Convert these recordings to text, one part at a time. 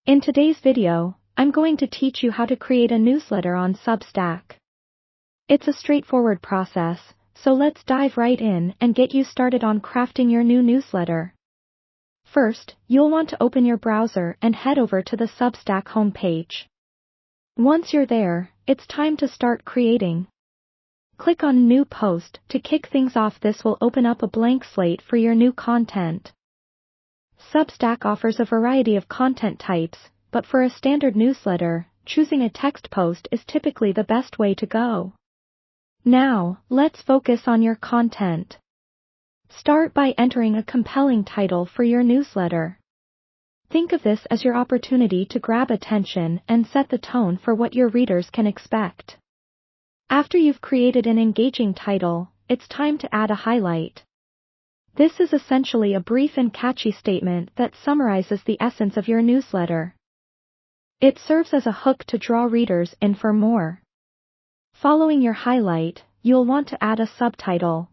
In today's video, I'm going to teach you how to create a newsletter on Substack. It's a straightforward process, so let's dive right in and get you started on crafting your new newsletter. First, you'll want to open your browser and head over to the Substack homepage. Once you're there, it's time to start creating. Click on New Post to kick things off. This will open up a blank slate for your new content. Substack offers a variety of content types, but for a standard newsletter, choosing a text post is typically the best way to go. Now, let's focus on your content. Start by entering a compelling title for your newsletter. Think of this as your opportunity to grab attention and set the tone for what your readers can expect. After you've created an engaging title, it's time to add a highlight. This is essentially a brief and catchy statement that summarizes the essence of your newsletter. It serves as a hook to draw readers in for more. Following your highlight, you'll want to add a subtitle.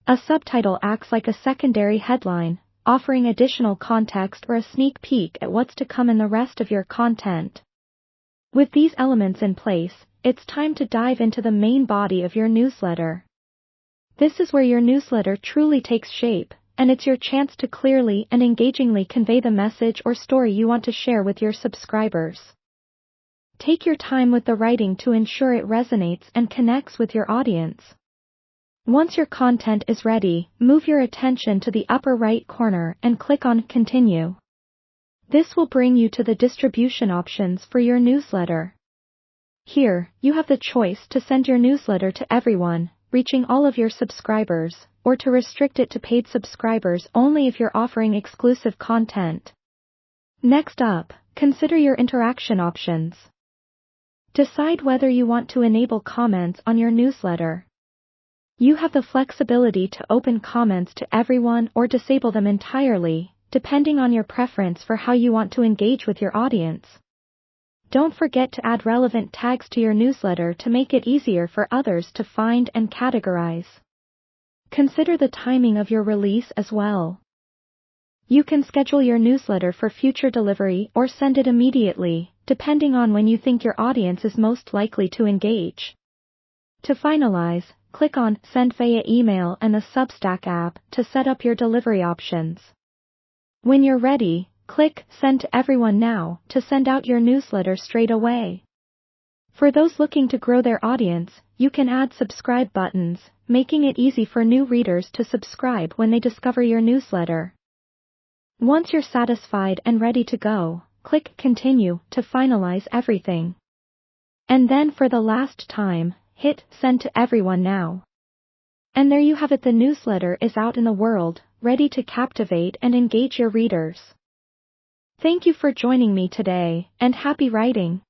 A subtitle acts like a secondary headline, offering additional context or a sneak peek at what's to come in the rest of your content. With these elements in place, it's time to dive into the main body of your newsletter. This is where your newsletter truly takes shape, and it's your chance to clearly and engagingly convey the message or story you want to share with your subscribers. Take your time with the writing to ensure it resonates and connects with your audience. Once your content is ready, move your attention to the upper right corner and click on Continue. This will bring you to the distribution options for your newsletter. Here, you have the choice to send your newsletter to everyone, reaching all of your subscribers, or to restrict it to paid subscribers only if you're offering exclusive content. Next up, consider your interaction options. Decide whether you want to enable comments on your newsletter. You have the flexibility to open comments to everyone or disable them entirely, depending on your preference for how you want to engage with your audience. Don't forget to add relevant tags to your newsletter to make it easier for others to find and categorize. Consider the timing of your release as well. You can schedule your newsletter for future delivery or send it immediately, depending on when you think your audience is most likely to engage. To finalize, click on Send via email and the Substack app to set up your delivery options. When you're ready, click Send to Everyone Now to send out your newsletter straight away. For those looking to grow their audience, you can add subscribe buttons, making it easy for new readers to subscribe when they discover your newsletter. Once you're satisfied and ready to go, click Continue to finalize everything. And then for the last time, hit Send to Everyone Now. And there you have it, the newsletter is out in the world, ready to captivate and engage your readers. Thank you for joining me today, and happy writing!